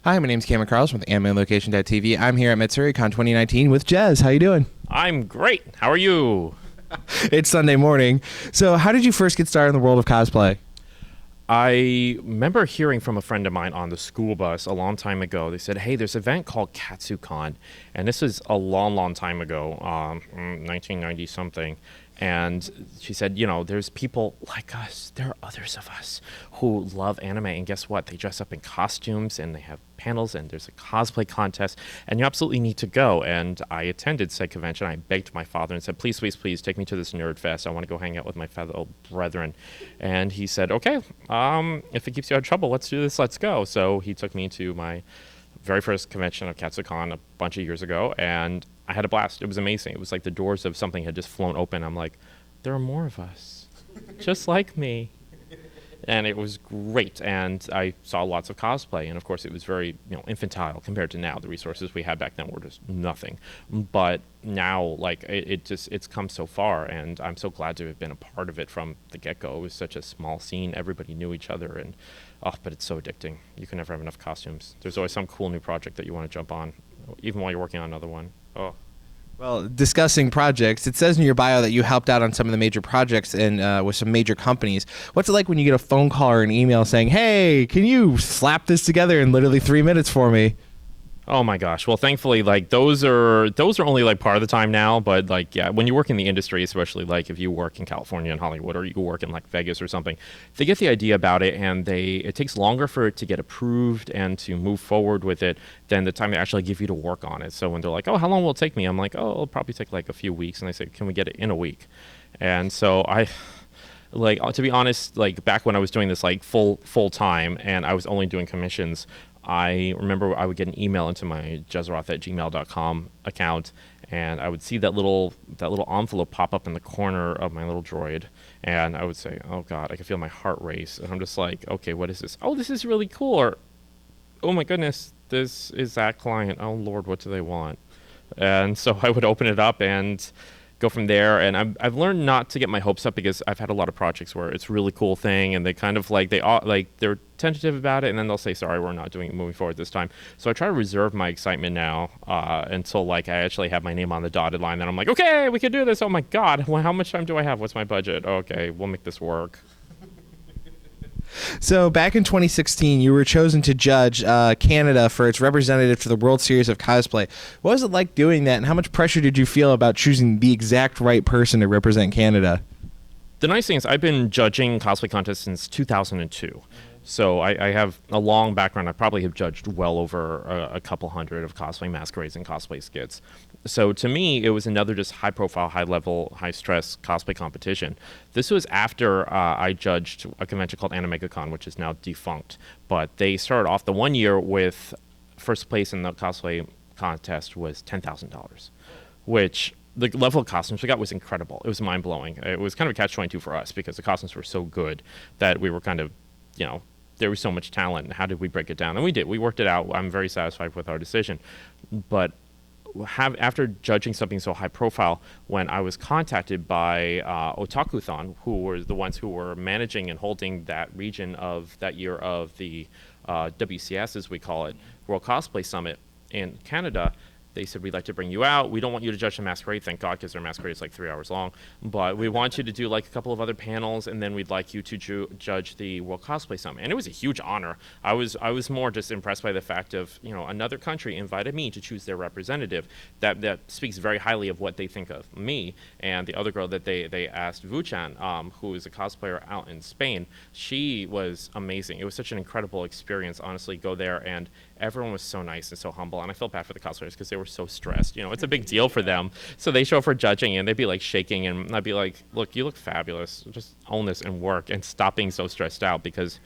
Hi, my name's Cameron Carlson with AnimeLocation.tv. I'm here at Matsuricon 2019 with Jez. How you doing? I'm great. How are you? It's Sunday morning. So how did you first get started in the world of cosplay? I remember hearing from a friend of mine on the school bus a long time ago. They said, hey, there's an event called Katsucon. And this is a long, long time ago, 1990 something. And she said, you know, there's people like us. There are others of us who love anime. And guess what? They dress up in costumes and they have panels and there's a cosplay contest. And you absolutely need to go. And I attended said convention. I begged my father and said, please, please, please take me to this nerd fest. I want to go hang out with my fellow brethren. And he said, okay, if it keeps you out of trouble, let's do this. Let's go. So he took me to my very first convention of Katsucon a bunch of years ago, and I had a blast. It was amazing. It was like the doors of something had just flown open. I'm like, there are more of us, just like me. And it was great, and I saw lots of cosplay, and of course it was very infantile compared to now. The resources we had back then were just nothing. But now, like, it's come so far, and I'm so glad to have been a part of it from the get-go. It was such a small scene. Everybody knew each other, and but it's so addicting. You can never have enough costumes. There's always some cool new project that you want to jump on, even while you're working on another one. Oh. Well, discussing projects, it says in your bio that you helped out on some of the major projects and with some major companies. What's it like when you get a phone call or an email saying, hey, can you slap this together in literally 3 minutes for me? Oh my gosh. Well, thankfully, like those are only like part of the time now, but like yeah, when you work in the industry, especially like if you work in California and Hollywood or you work in like Vegas or something, they get the idea about it and it takes longer for it to get approved and to move forward with it than the time they actually give you to work on it. So when they're like, "Oh, how long will it take me?" I'm like, "Oh, it'll probably take like a few weeks." And they say, "Can we get it in a week?" And so like to be honest, like back when I was doing this like full time and I was only doing commissions, I remember I would get an email into my Jezeroth at gmail.com account, and I would see that little envelope pop up in the corner of my little droid, and I would say, "Oh God," I could feel my heart race, and I'm just like, "Okay, what is this? Oh, this is really cool." Or, "Oh my goodness, this is that client. Oh Lord, what do they want?" And so I would open it up and go from there. And I've learned not to get my hopes up because I've had a lot of projects where it's a really cool thing and they kind of like they're tentative about it and then they'll say, sorry, we're not doing it moving forward this time. So I try to reserve my excitement now until like I actually have my name on the dotted line. Then I'm like, okay, we can do this. Oh my God, well, how much time do I have? What's my budget? Okay, we'll make this work. So back in 2016, you were chosen to judge Canada for its representative to the World Series of Cosplay. What was it like doing that, and how much pressure did you feel about choosing the exact right person to represent Canada? The nice thing is I've been judging cosplay contests since 2002. So I have a long background. I probably have judged well over a couple hundred of cosplay masquerades and cosplay skits. So to me, it was another just high-profile, high-level, high-stress cosplay competition. This was after I judged a convention called Animegacon, which is now defunct. But they started off the 1 year with first place in the cosplay contest was $10,000, which the level of costumes we got was incredible. It was mind-blowing. It was kind of a catch-22 for us because the costumes were so good that we were kind of, there was so much talent. How did we break it down? And we did. We worked it out. I'm very satisfied with our decision. But after judging something so high profile, when I was contacted by Otakuthon, who were the ones who were managing and holding that region of that year of the WCS, as we call it, World Cosplay Summit in Canada, they said, we'd like to bring you out. We don't want you to judge the masquerade, thank God, because their masquerade is like 3 hours long. But we want you to do like a couple of other panels, and then we'd like you to judge the World Cosplay Summit. And it was a huge honor. I was more just impressed by the fact of, another country invited me to choose their representative. That speaks very highly of what they think of me. And the other girl that they asked, Vuchan, who is a cosplayer out in Spain, she was amazing. It was such an incredible experience, honestly, go there, and everyone was so nice and so humble. And I felt bad for the cosplayers because they were so stressed. It's a big deal for them. So they show up for judging and they'd be like shaking and I'd be like, look, you look fabulous. Just own this and work and stop being so stressed out, because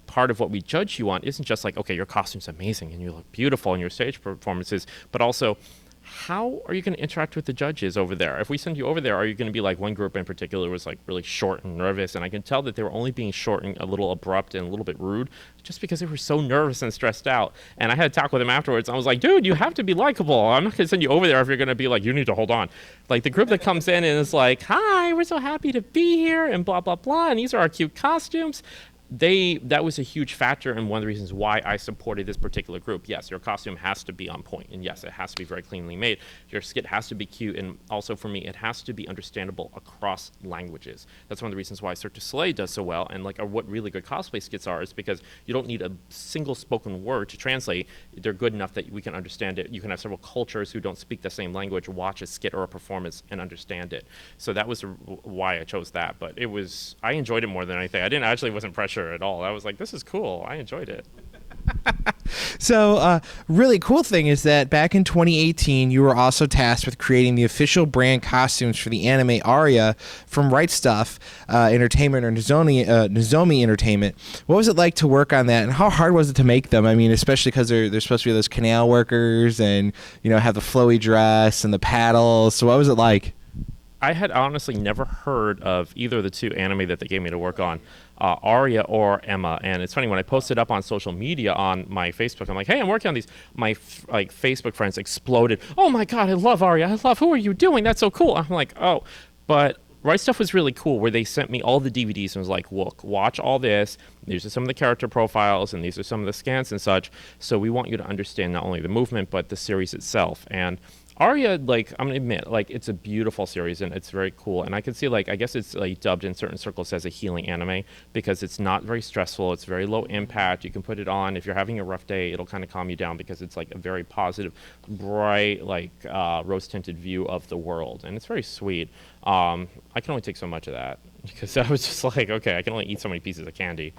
part of what we judge you on isn't just like, okay, your costume's amazing and you look beautiful in your stage performances, but also how are you going to interact with the judges over there? If we send you over there, are you going to be like, one group in particular was like really short and nervous, and I can tell that they were only being short and a little abrupt and a little bit rude just because they were so nervous and stressed out. And I had to talk with them afterwards. I was like, dude, you have to be likable. I'm not going to send you over there if you're going to be like, you need to hold on. Like the group that comes in and is like, hi, we're so happy to be here and blah, blah, blah, and these are our cute costumes. that was a huge factor and one of the reasons why I supported this particular group. Yes, your costume has to be on point, and yes, it has to be very cleanly made. Your skit has to be cute, and also for me, it has to be understandable across languages. That's one of the reasons why Cirque du Soleil does so well, and like what really good cosplay skits are is because you don't need a single spoken word to translate. They're good enough that we can understand it. You can have several cultures who don't speak the same language watch a skit or a performance and understand it. So that was why I chose that. But I enjoyed it more than anything. Wasn't pressure at all. I was like, this is cool. I enjoyed it. So, really cool thing is that back in 2018, you were also tasked with creating the official brand costumes for the anime Aria from Right Stuff Entertainment or Nozomi Entertainment. What was it like to work on that, and how hard was it to make them? I mean, especially because they're supposed to be those canal workers, and have the flowy dress and the paddles. So, what was it like? I had honestly never heard of either of the two anime that they gave me to work on, Aria or Emma. And it's funny, when I posted up on social media on my Facebook, I'm like, hey, I'm working on these. My Facebook friends exploded. Oh my God, I love Aria. Who are you doing? That's so cool. I'm like, oh, but Right Stuff was really cool, where they sent me all the DVDs and was like, look, watch all this. These are some of the character profiles, and these are some of the scans and such. So we want you to understand not only the movement, but the series itself. And Aria, I'm gonna admit, it's a beautiful series and it's very cool. And I can see, I guess it's dubbed in certain circles as a healing anime because it's not very stressful. It's very low impact. You can put it on if you're having a rough day. It'll kind of calm you down because it's a very positive, bright, rose tinted view of the world, and it's very sweet. I can only take so much of that because I was just like, okay, I can only eat so many pieces of candy.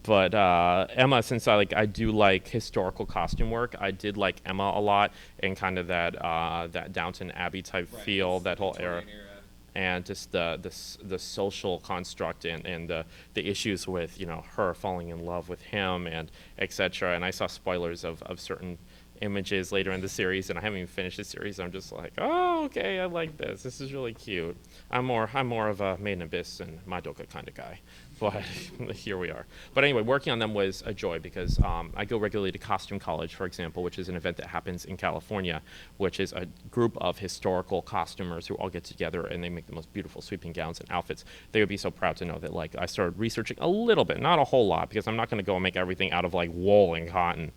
But Emma, since I do like historical costume work, I did like Emma a lot, and kind of that Downton Abbey type feel, that whole era, and just the social construct and the issues with her falling in love with him and etc. And I saw spoilers of certain images later in the series, and I haven't even finished the series. I'm just like, oh, okay, I like this. This is really cute. I'm more of a Maiden Abyss and Madoka kind of guy. But here we are. But anyway, working on them was a joy because I go regularly to Costume College, for example, which is an event that happens in California, which is a group of historical costumers who all get together and they make the most beautiful sweeping gowns and outfits. They would be so proud to know that I started researching a little bit, not a whole lot, because I'm not going to go and make everything out of wool and cotton.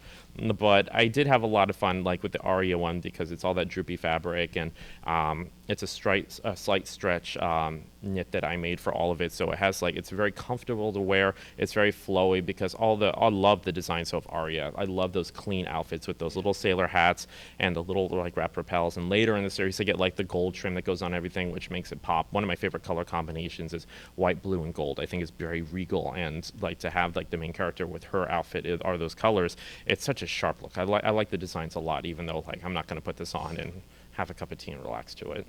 But I did have a lot of fun with the Aria one because it's all that droopy fabric, and it's a slight stretch knit that I made for all of it. So it has it's very comfortable to wear. It's very flowy because I love the designs of Aria. I love those clean outfits with those little sailor hats and the little wrap lapels. And later in the series, they get the gold trim that goes on everything, which makes it pop. One of my favorite color combinations is white, blue, and gold. I think it's very regal, and to have the main character with her outfit are those colors. It's such a sharp look. I like the designs a lot, even though I'm not going to put this on and have a cup of tea and relax to it.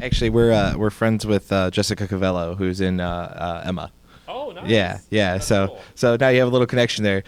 Actually, we're friends with Jessica Cavello, who's in Emma. Oh, nice. Yeah. That's cool. So now you have a little connection there.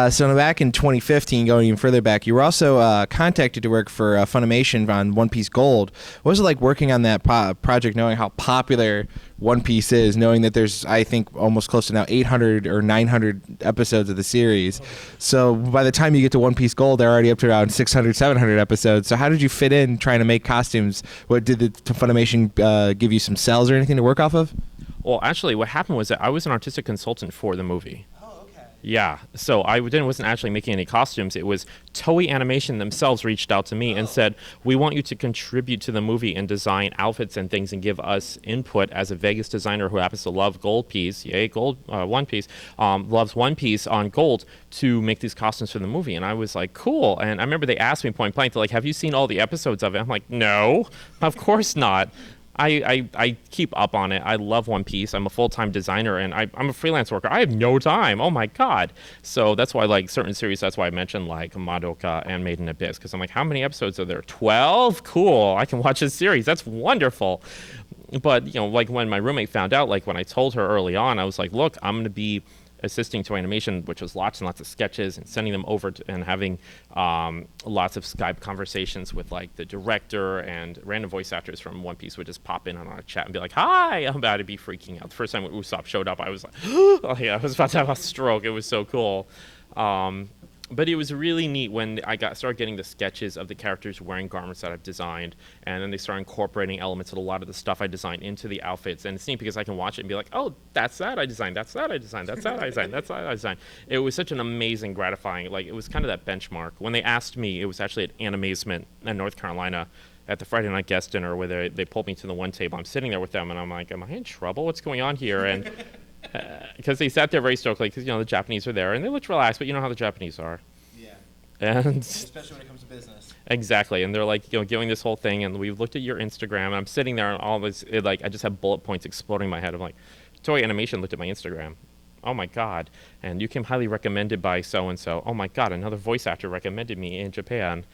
So back in 2015, going even further back, you were also contacted to work for Funimation on One Piece Gold. What was it like working on that project, knowing how popular One Piece is, knowing that there's, I think, almost close to now 800 or 900 episodes of the series? So by the time you get to One Piece Gold, they're already up to around 600, 700 episodes. So how did you fit in trying to make costumes? What did the Funimation give you some cells or anything to work off of? Well, actually, what happened was that I was an artistic consultant for the movie. Oh, okay. Yeah, so I wasn't actually making any costumes. It was Toei Animation themselves reached out to me and said, we want you to contribute to the movie and design outfits and things and give us input as a Vegas designer who happens to love Gold Piece, One Piece, loves One Piece on Gold, to make these costumes for the movie. And I was like, cool. And I remember they asked me point blank, have you seen all the episodes of it? I'm like, no, of course not. I keep up on it. I love One Piece. I'm a full-time designer, and I'm a freelance worker. I have no time. Oh, my God. So that's why, certain series, that's why I mentioned, Madoka and Maiden Abyss, because I'm like, how many episodes are there? 12? Cool. I can watch this series. That's wonderful. But, when my roommate found out, when I told her early on, I was like, look, I'm going to be assisting to animation, which was lots and lots of sketches and sending them over and having lots of Skype conversations with the director, and random voice actors from One Piece would just pop in on our chat and be like, hi, I'm about to be freaking out. The first time when Usopp showed up, I was like, oh yeah, I was about to have a stroke. It was so cool. But it was really neat when I started getting the sketches of the characters wearing garments that I've designed, and then they start incorporating elements of a lot of the stuff I designed into the outfits. And it's neat because I can watch it and be like, oh, that's that I designed, that's that I designed, that's that I designed, that's that I designed. It was such an amazing, gratifying, like it was kind of that benchmark. When they asked me, it was actually at Animazement in North Carolina at the Friday night guest dinner where they pulled me to the one table. I'm sitting there with them and I'm like, am I in trouble? What's going on here? And because they sat there very stokely because, the Japanese are there and they looked relaxed, but you know how the Japanese are. Yeah. And Especially when it comes to business. exactly. And they're like, giving this whole thing. And we've looked at your Instagram. And I'm sitting there and all this, I just have bullet points exploding in my head. I'm like, Toei Animation looked at my Instagram. Oh my God. And you came highly recommended by so-and-so. Oh my God. Another voice actor recommended me in Japan.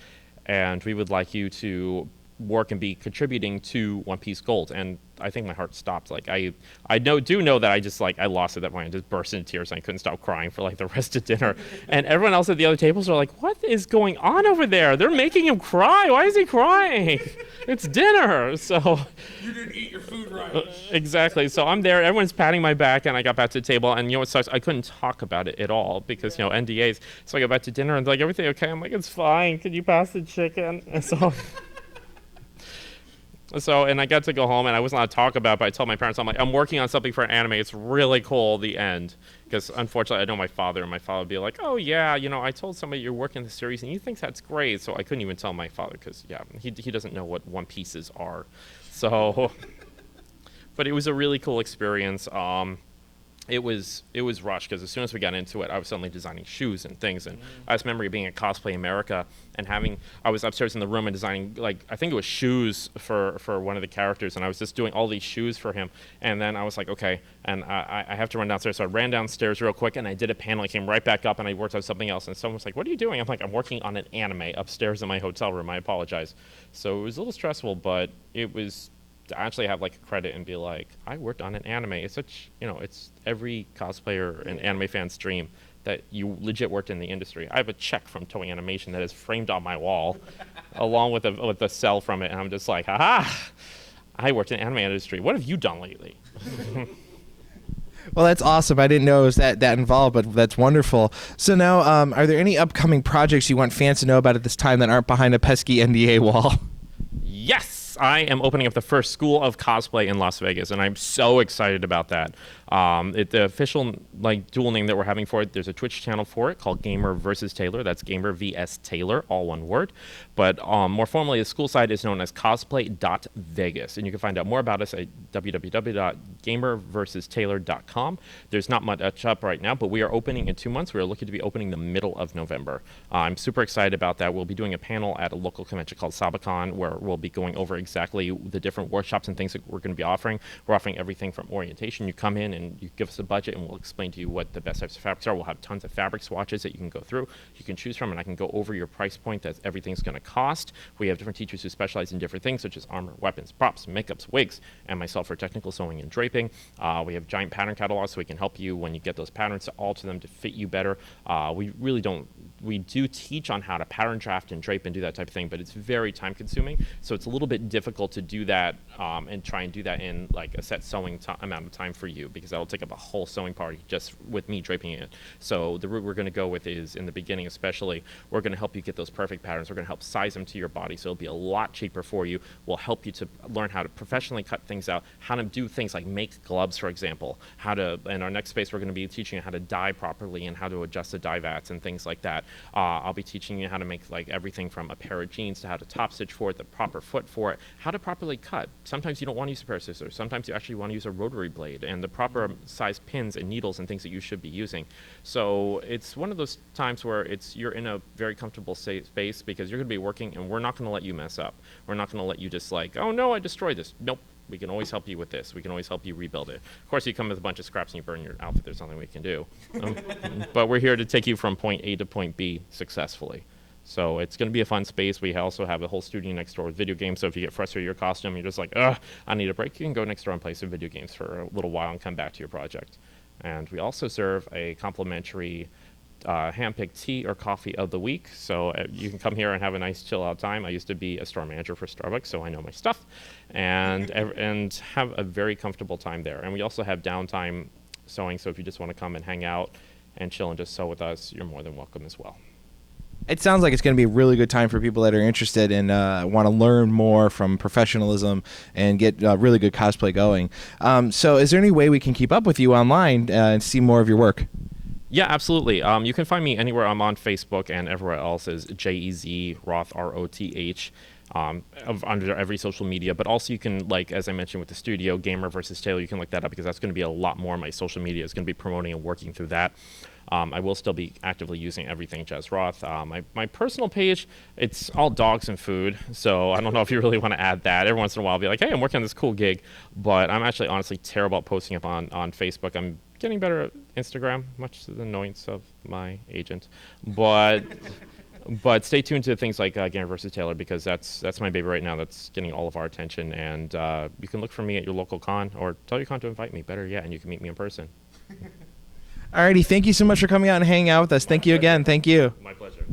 And we would like you to work and be contributing to One Piece Gold. And I think my heart stopped. Like I do know that I just I lost it at that point. I just burst into tears and I couldn't stop crying for the rest of dinner. And everyone else at the other tables are like, what is going on over there? They're making him cry. Why is he crying? It's dinner. So You didn't eat your food right. exactly. So I'm there. Everyone's patting my back and I got back to the table. And what sucks? I couldn't talk about it at all because, NDAs. So I got back to dinner and like, everything okay? I'm like, it's fine. Can you pass the chicken? And so, and I got to go home, and I wasn't allowed to talk about it, but I told my parents, I'm like, I'm working on something for an anime. It's really cool, the end. Because, unfortunately, I know my father, and my father would be like, oh, yeah, I told somebody you're working the series, and he thinks that's great. So I couldn't even tell my father, because, yeah, he doesn't know what One Pieces are. So, but it was a really cool experience. It was rushed because as soon as we got into it, I was suddenly designing shoes and things. And I just remember being at Cosplay America and I was upstairs in the room and designing, I think it was shoes for one of the characters. And I was just doing all these shoes for him. And then I was like, okay, and I have to run downstairs. So I ran downstairs real quick and I did a panel. I came right back up and I worked on something else. And someone was like, what are you doing? I'm like, I'm working on an anime upstairs in my hotel room. I apologize. So it was a little stressful, but it was to actually have a credit and be like, I worked on an anime. It's such, it's every cosplayer and anime fan's dream that you legit worked in the industry. I have a check from Toei Animation that is framed on my wall along with the cell from it. And I'm just like, haha, I worked in the anime industry. What have you done lately? Well, that's awesome. I didn't know it was that involved, but that's wonderful. So now, are there any upcoming projects you want fans to know about at this time that aren't behind a pesky NDA wall? Yes! I am opening up the first school of cosplay in Las Vegas, and I'm so excited about that. The official dual name that we're having for it, there's a Twitch channel for it called Gamer vs. Taylor. That's Gamer vs. Taylor, all one word. But more formally, the school site is known as cosplay.vegas, and you can find out more about us at www.gamerversustaylor.com. There's not much up right now, but we are opening in 2 months. We are looking to be opening the middle of November. I'm super excited about that. We'll be doing a panel at a local convention called Sabacon, where we'll be going over exactly the different workshops and things that we're going to be offering. We're offering everything from orientation. You come in and you give us a budget and we'll explain to you what the best types of fabrics are. We'll have tons of fabric swatches that you can go through, you can choose from, and I can go over your price point that everything's going to cost. We have different teachers who specialize in different things such as armor, weapons, props, makeups, wigs, and myself for technical sewing and draping. We have giant pattern catalogs so we can help you when you get those patterns to alter them to fit you better. We do teach on how to pattern draft and drape and do that type of thing, but it's very time consuming. So it's a little bit difficult to do that and try and do that in a set sewing amount of time for you, because that'll take up a whole sewing party just with me draping it. So the route we're going to go with is, in the beginning especially, we're going to help you get those perfect patterns. We're going to help size them to your body so it'll be a lot cheaper for you. We'll help you to learn how to professionally cut things out, how to do things like make gloves, for example, in our next space we're going to be teaching you how to dye properly and how to adjust the dye vats and things like that. I'll be teaching you how to make everything from a pair of jeans to how to top stitch for it, the proper foot for it, how to properly cut. Sometimes you don't want to use a pair of scissors. Sometimes you actually want to use a rotary blade and the proper size pins and needles and things that you should be using. So it's one of those times where you're in a very comfortable space because you're going to be working and we're not going to let you mess up. We're not going to let you just oh no, I destroyed this. Nope. We can always help you with this. We can always help you rebuild it. Of course, you come with a bunch of scraps and you burn your outfit. There's nothing we can do. But we're here to take you from point A to point B successfully. So it's going to be a fun space. We also have a whole studio next door with video games. So if you get frustrated with your costume, you're just like, ugh, I need a break, you can go next door and play some video games for a little while and come back to your project. And we also serve a complimentary hand-picked tea or coffee of the week. So you can come here and have a nice chill out time. I used to be a store manager for Starbucks, so I know my stuff, and have a very comfortable time there. And we also have downtime sewing, so if you just want to come and hang out and chill and just sew with us, you're more than welcome as well. It sounds like it's going to be a really good time for people that are interested and want to learn more from professionalism and get really good cosplay going. So is there any way we can keep up with you online and see more of your work? Yeah, absolutely. You can find me anywhere. I'm on Facebook, and everywhere else is Jezeroth, ROTH, under every social media. But also you can, like, as I mentioned with the studio, Gamer versus Taylor, you can look that up because that's going to be a lot more of my social media. It's going to be promoting and working through that. I will still be actively using everything Jezeroth. My personal page, it's all dogs and food, so I don't know if you really want to add that. Every once in a while I'll be like, hey, I'm working on this cool gig, but I'm actually honestly terrible at posting up on Facebook. I'm getting better at Instagram, much to the annoyance of my agent. But stay tuned to things like Gamer vs. Taylor, because that's my baby right now. That's getting all of our attention, and you can look for me at your local con, or tell your con to invite me, better yet, and you can meet me in person. Alrighty, thank you so much for coming out and hanging out with us. Thank you again. Thank you. My pleasure.